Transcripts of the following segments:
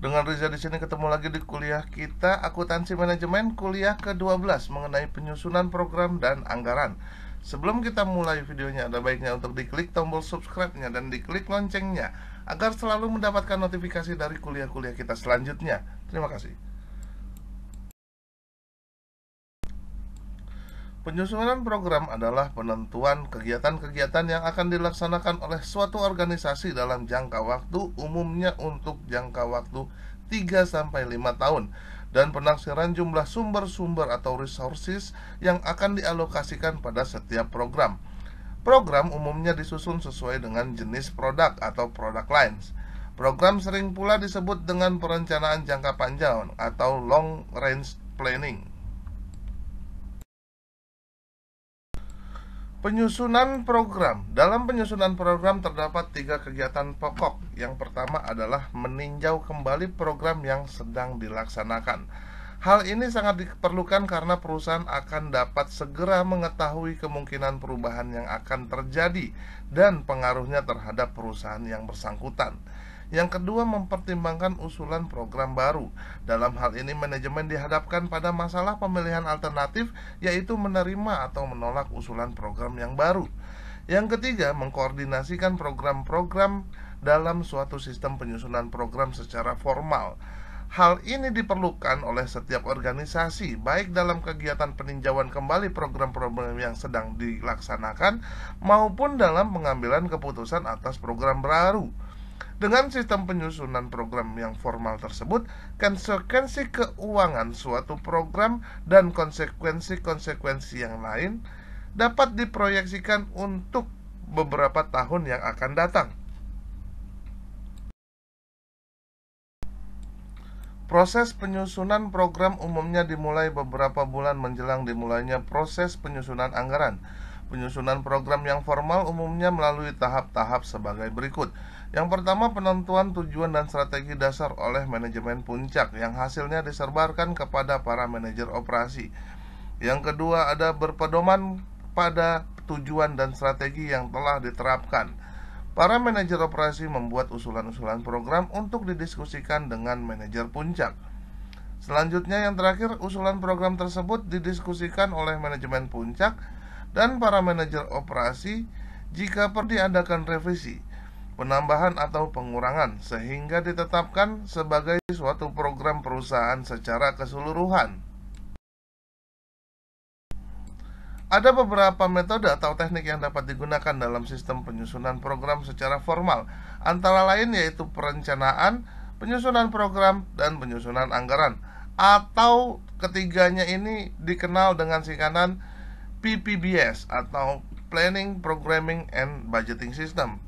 Dengan Riza di sini ketemu lagi di kuliah kita Akuntansi Manajemen kuliah ke-12 mengenai penyusunan program dan anggaran. Sebelum kita mulai videonya, ada baiknya untuk diklik tombol subscribe-nya dan diklik loncengnya agar selalu mendapatkan notifikasi dari kuliah-kuliah kita selanjutnya. Terima kasih. Penyusunan program adalah penentuan kegiatan-kegiatan yang akan dilaksanakan oleh suatu organisasi dalam jangka waktu, umumnya untuk jangka waktu 3-5 tahun, dan penaksiran jumlah sumber-sumber atau resources yang akan dialokasikan pada setiap program. Program umumnya disusun sesuai dengan jenis produk atau product lines. Program sering pula disebut dengan perencanaan jangka panjang atau long range planning. Penyusunan program. Dalam penyusunan program terdapat 3 kegiatan pokok. Yang pertama adalah meninjau kembali program yang sedang dilaksanakan. Hal ini sangat diperlukan karena perusahaan akan dapat segera mengetahui kemungkinan perubahan yang akan terjadi dan pengaruhnya terhadap perusahaan yang bersangkutan. Yang kedua, mempertimbangkan usulan program baru. Dalam hal ini, manajemen dihadapkan pada masalah pemilihan alternatif, yaitu menerima atau menolak usulan program yang baru. Yang ketiga, mengkoordinasikan program-program dalam suatu sistem penyusunan program secara formal. Hal ini diperlukan oleh setiap organisasi, baik dalam kegiatan peninjauan kembali program-program yang sedang dilaksanakan, maupun dalam pengambilan keputusan atas program baru. Dengan sistem penyusunan program yang formal tersebut, konsekuensi keuangan suatu program dan konsekuensi-konsekuensi yang lain dapat diproyeksikan untuk beberapa tahun yang akan datang. Proses penyusunan program umumnya dimulai beberapa bulan menjelang dimulainya proses penyusunan anggaran. Penyusunan program yang formal umumnya melalui tahap-tahap sebagai berikut. Yang pertama, penentuan tujuan dan strategi dasar oleh manajemen puncak yang hasilnya disebarkan kepada para manajer operasi. Yang kedua, ada berpedoman pada tujuan dan strategi yang telah diterapkan. Para manajer operasi membuat usulan-usulan program untuk didiskusikan dengan manajer puncak. Selanjutnya, yang terakhir, usulan program tersebut didiskusikan oleh manajemen puncak dan para manajer operasi jika perlu diadakan revisi, penambahan atau pengurangan sehingga ditetapkan sebagai suatu program perusahaan secara keseluruhan. Ada beberapa metode atau teknik yang dapat digunakan dalam sistem penyusunan program secara formal, antara lain yaitu perencanaan, penyusunan program, dan penyusunan anggaran, atau ketiganya ini dikenal dengan singkatan PPBS atau Planning, Programming, and Budgeting System.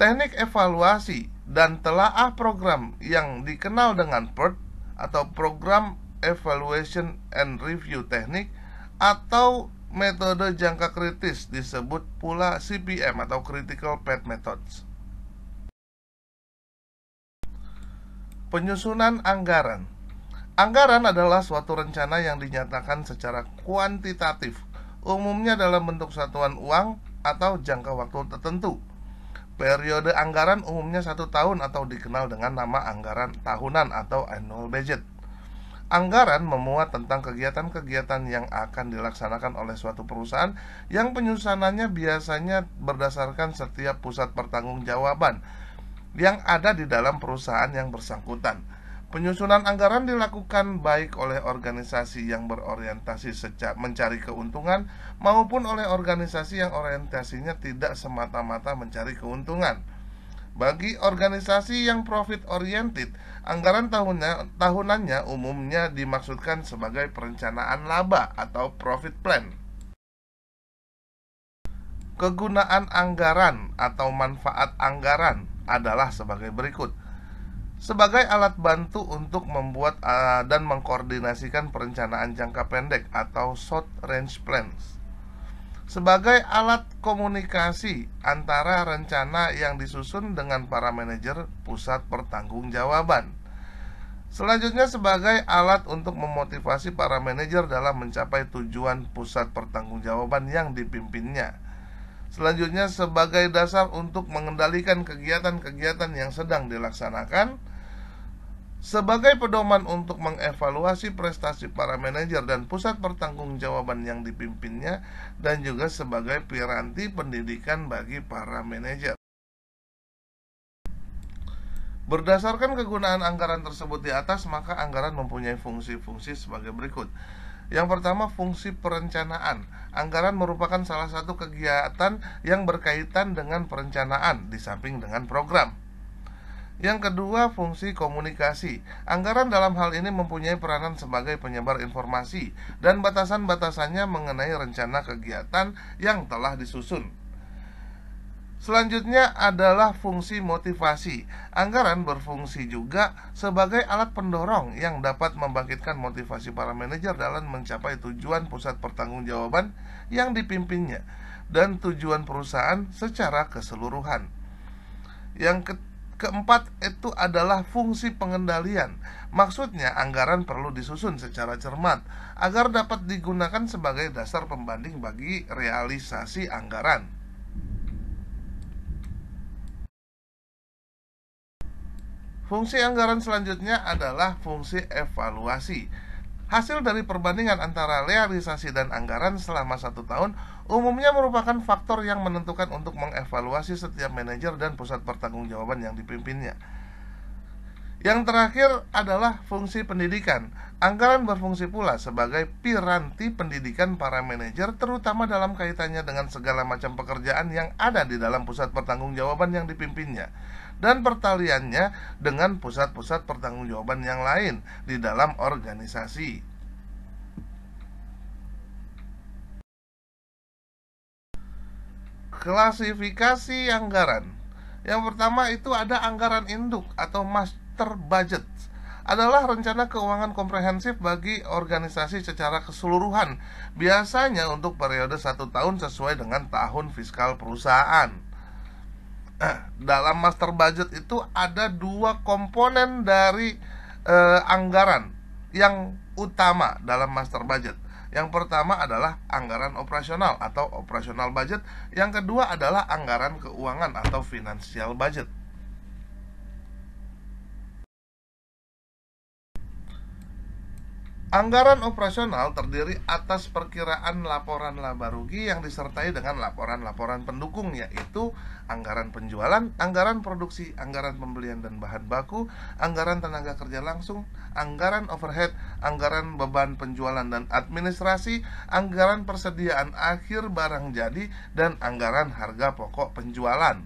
Teknik evaluasi dan telaah program yang dikenal dengan PERT atau Program Evaluation and Review Technique atau metode jangka kritis disebut pula CPM atau Critical Path Methods. Penyusunan anggaran. Anggaran adalah suatu rencana yang dinyatakan secara kuantitatif, umumnya dalam bentuk satuan uang atau jangka waktu tertentu. Periode anggaran umumnya 1 tahun atau dikenal dengan nama anggaran tahunan atau annual budget. Anggaran memuat tentang kegiatan-kegiatan yang akan dilaksanakan oleh suatu perusahaan yang penyusunannya biasanya berdasarkan setiap pusat pertanggungjawaban yang ada di dalam perusahaan yang bersangkutan. Penyusunan anggaran dilakukan baik oleh organisasi yang berorientasi mencari keuntungan maupun oleh organisasi yang orientasinya tidak semata-mata mencari keuntungan. Bagi organisasi yang profit oriented, anggaran tahunannya umumnya dimaksudkan sebagai perencanaan laba atau profit plan. Kegunaan anggaran atau manfaat anggaran adalah sebagai berikut. Sebagai alat bantu untuk membuat dan mengkoordinasikan perencanaan jangka pendek atau short range plans. Sebagai alat komunikasi antara rencana yang disusun dengan para manajer pusat pertanggungjawaban. Selanjutnya, sebagai alat untuk memotivasi para manajer dalam mencapai tujuan pusat pertanggungjawaban yang dipimpinnya. Selanjutnya, sebagai dasar untuk mengendalikan kegiatan-kegiatan yang sedang dilaksanakan. sebagai pedoman untuk mengevaluasi prestasi para manajer dan pusat pertanggungjawaban yang dipimpinnya, dan juga sebagai piranti pendidikan bagi para manajer. Berdasarkan kegunaan anggaran tersebut di atas, maka anggaran mempunyai fungsi-fungsi sebagai berikut. Yang pertama, fungsi perencanaan. Anggaran merupakan salah satu kegiatan yang berkaitan dengan perencanaan di samping dengan program. Yang kedua, fungsi komunikasi. Anggaran dalam hal ini mempunyai peranan sebagai penyebar informasi dan batasan-batasannya mengenai rencana kegiatan yang telah disusun. Selanjutnya adalah fungsi motivasi. Anggaran berfungsi juga sebagai alat pendorong yang dapat membangkitkan motivasi para manajer dalam mencapai tujuan pusat pertanggungjawaban yang dipimpinnya dan tujuan perusahaan secara keseluruhan. Yang keempat itu adalah fungsi pengendalian. Maksudnya anggaran perlu disusun secara cermat agar dapat digunakan sebagai dasar pembanding bagi realisasi anggaran. Fungsi anggaran selanjutnya adalah fungsi evaluasi. Hasil dari perbandingan antara realisasi dan anggaran selama 1 tahun umumnya merupakan faktor yang menentukan untuk mengevaluasi setiap manajer dan pusat pertanggungjawaban yang dipimpinnya. Yang terakhir adalah fungsi pendidikan. Anggaran berfungsi pula sebagai piranti pendidikan para manajer, terutama dalam kaitannya dengan segala macam pekerjaan yang ada di dalam pusat pertanggungjawaban yang dipimpinnya, dan pertaliannya dengan pusat-pusat pertanggungjawaban yang lain di dalam organisasi. Klasifikasi anggaran. Yang pertama itu ada anggaran induk atau master budget. Adalah rencana keuangan komprehensif bagi organisasi secara keseluruhan, biasanya untuk periode 1 tahun sesuai dengan tahun fiskal perusahaan. Dalam master budget itu ada 2 komponen dari anggaran yang utama dalam master budget. Yang pertama adalah anggaran operasional atau operational budget. Yang kedua adalah anggaran keuangan atau financial budget. Anggaran operasional terdiri atas perkiraan laporan laba rugi yang disertai dengan laporan-laporan pendukung, yaitu anggaran penjualan, anggaran produksi, anggaran pembelian dan bahan baku, anggaran tenaga kerja langsung, anggaran overhead, anggaran beban penjualan dan administrasi, anggaran persediaan akhir barang jadi, dan anggaran harga pokok penjualan.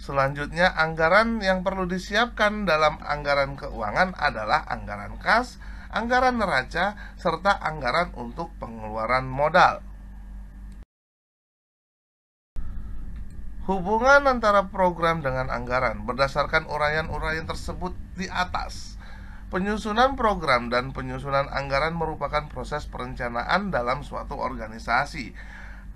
Selanjutnya, anggaran yang perlu disiapkan dalam anggaran keuangan adalah anggaran kas, anggaran neraca, serta anggaran untuk pengeluaran modal. Hubungan antara program dengan anggaran berdasarkan uraian-uraian tersebut di atas. Penyusunan program dan penyusunan anggaran merupakan proses perencanaan dalam suatu organisasi.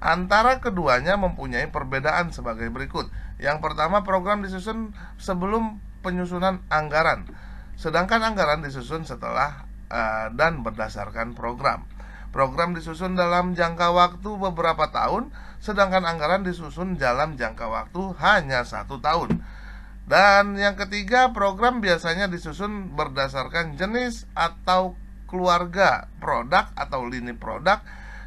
Antara keduanya mempunyai perbedaan sebagai berikut. Yang pertama, program disusun sebelum penyusunan anggaran, sedangkan anggaran disusun setelah dan berdasarkan program. Program disusun dalam jangka waktu beberapa tahun, sedangkan anggaran disusun dalam jangka waktu hanya 1 tahun. Dan yang ketiga, program biasanya disusun berdasarkan jenis atau keluarga produk atau lini produk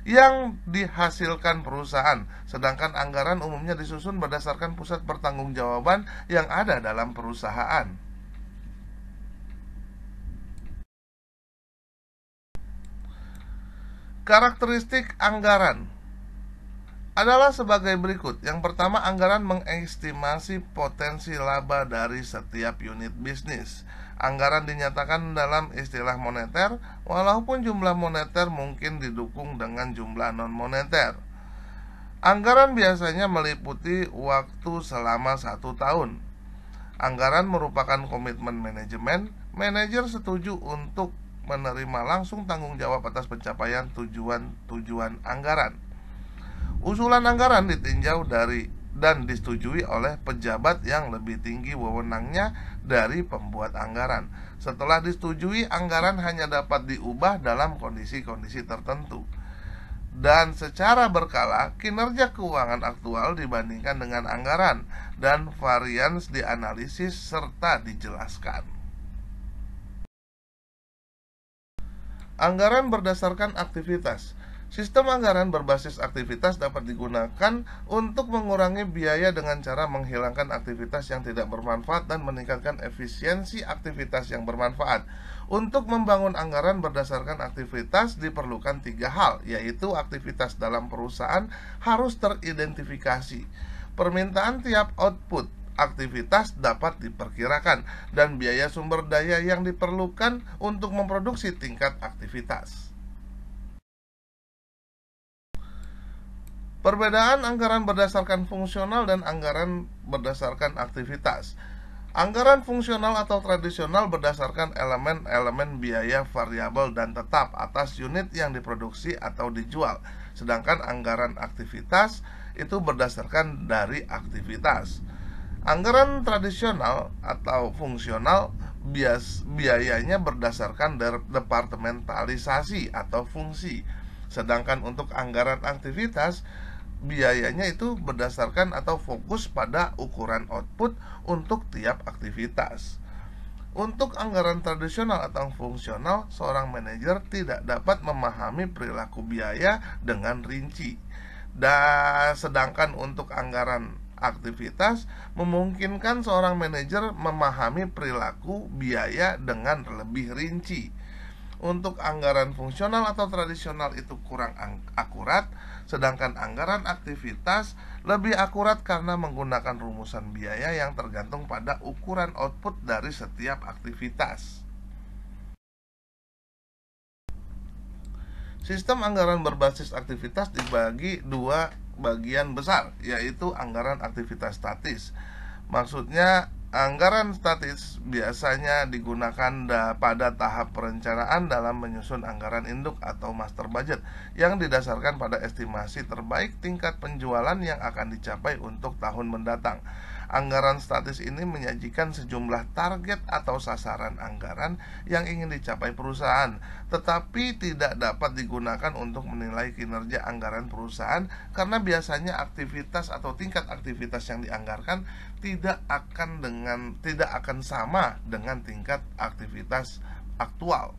yang dihasilkan perusahaan, sedangkan anggaran umumnya disusun berdasarkan pusat pertanggungjawaban yang ada dalam perusahaan. Karakteristik anggaran adalah sebagai berikut. Yang pertama, anggaran mengestimasi potensi laba dari setiap unit bisnis. Anggaran dinyatakan dalam istilah moneter, walaupun jumlah moneter mungkin didukung dengan jumlah non-moneter. Anggaran biasanya meliputi waktu selama 1 tahun. Anggaran merupakan komitmen manajemen. Manajer setuju untuk menerima langsung tanggung jawab atas pencapaian tujuan-tujuan anggaran. Usulan anggaran ditinjau dari dan disetujui oleh pejabat yang lebih tinggi wewenangnya dari pembuat anggaran. Setelah disetujui, anggaran hanya dapat diubah dalam kondisi-kondisi tertentu. dan secara berkala kinerja keuangan aktual dibandingkan dengan anggaran, dan varians dianalisis serta dijelaskan. Anggaran berdasarkan aktivitas. Sistem anggaran berbasis aktivitas dapat digunakan untuk mengurangi biaya dengan cara menghilangkan aktivitas yang tidak bermanfaat dan meningkatkan efisiensi aktivitas yang bermanfaat. Untuk membangun anggaran berdasarkan aktivitas diperlukan 3 hal, yaitu aktivitas dalam perusahaan harus teridentifikasi, permintaan tiap output aktivitas dapat diperkirakan, dan biaya sumber daya yang diperlukan untuk memproduksi tingkat aktivitas. Perbedaan anggaran berdasarkan fungsional dan anggaran berdasarkan aktivitas. Anggaran fungsional atau tradisional berdasarkan elemen-elemen biaya variabel dan tetap atas unit yang diproduksi atau dijual. Sedangkan anggaran aktivitas itu berdasarkan dari aktivitas. Anggaran tradisional atau fungsional biayanya berdasarkan departementalisasi atau fungsi. Sedangkan untuk anggaran aktivitas biayanya itu berdasarkan atau fokus pada ukuran output untuk tiap aktivitas. Untuk anggaran tradisional atau fungsional, seorang manajer tidak dapat memahami perilaku biaya dengan rinci. Dan sedangkan untuk anggaran aktivitas memungkinkan seorang manajer memahami perilaku biaya dengan lebih rinci. Untuk anggaran fungsional atau tradisional itu kurang akurat, sedangkan anggaran aktivitas lebih akurat karena menggunakan rumusan biaya yang tergantung pada ukuran output dari setiap aktivitas. Sistem anggaran berbasis aktivitas dibagi 2 bagian besar, yaitu anggaran aktivitas statis. Maksudnya, anggaran statis biasanya digunakan pada tahap perencanaan dalam menyusun anggaran induk atau master budget yang didasarkan pada estimasi terbaik tingkat penjualan yang akan dicapai untuk tahun mendatang. Anggaran statis ini menyajikan sejumlah target atau sasaran anggaran yang ingin dicapai perusahaan, tetapi tidak dapat digunakan untuk menilai kinerja anggaran perusahaan karena biasanya aktivitas atau tingkat aktivitas yang dianggarkan tidak akan sama dengan tingkat aktivitas aktual.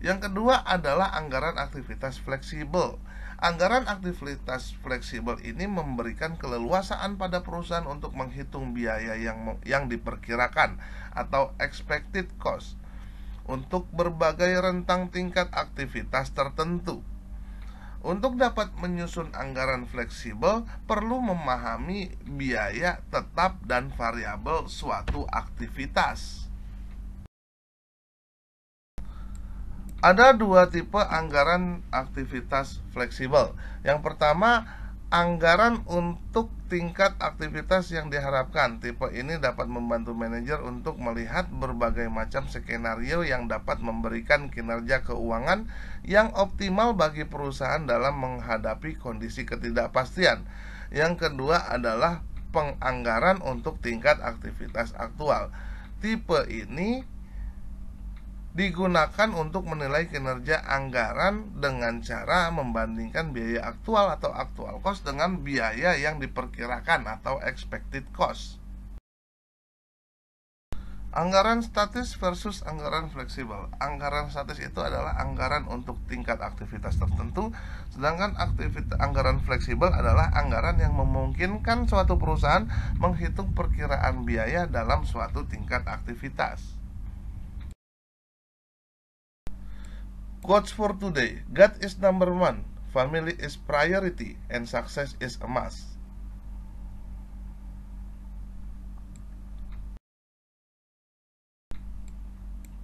Yang kedua adalah anggaran aktivitas fleksibel. Anggaran aktivitas fleksibel ini memberikan keleluasaan pada perusahaan untuk menghitung biaya yang diperkirakan atau expected cost untuk berbagai rentang tingkat aktivitas tertentu. Untuk dapat menyusun anggaran fleksibel, perlu memahami biaya tetap dan variabel suatu aktivitas. Ada 2 tipe anggaran aktivitas fleksibel. Yang pertama, anggaran untuk tingkat aktivitas yang diharapkan. Tipe ini dapat membantu manajer untuk melihat berbagai macam skenario yang dapat memberikan kinerja keuangan yang optimal bagi perusahaan dalam menghadapi kondisi ketidakpastian. Yang kedua adalah penganggaran untuk tingkat aktivitas aktual. Tipe ini digunakan untuk menilai kinerja anggaran dengan cara membandingkan biaya aktual atau actual cost dengan biaya yang diperkirakan atau expected cost. Anggaran statis versus anggaran fleksibel. Anggaran statis itu adalah anggaran untuk tingkat aktivitas tertentu, sedangkan anggaran fleksibel adalah anggaran yang memungkinkan suatu perusahaan menghitung perkiraan biaya dalam suatu tingkat aktivitas. Quotes for today. God is number 1, family is priority, and success is a must.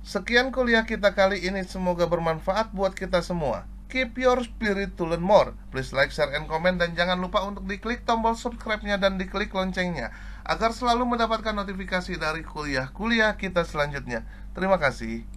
Sekian kuliah kita kali ini, semoga bermanfaat buat kita semua. Keep your spirit to learn more. Please like, share, and comment, dan jangan lupa untuk diklik tombol subscribe-nya dan diklik loncengnya agar selalu mendapatkan notifikasi dari kuliah-kuliah kita selanjutnya. Terima kasih.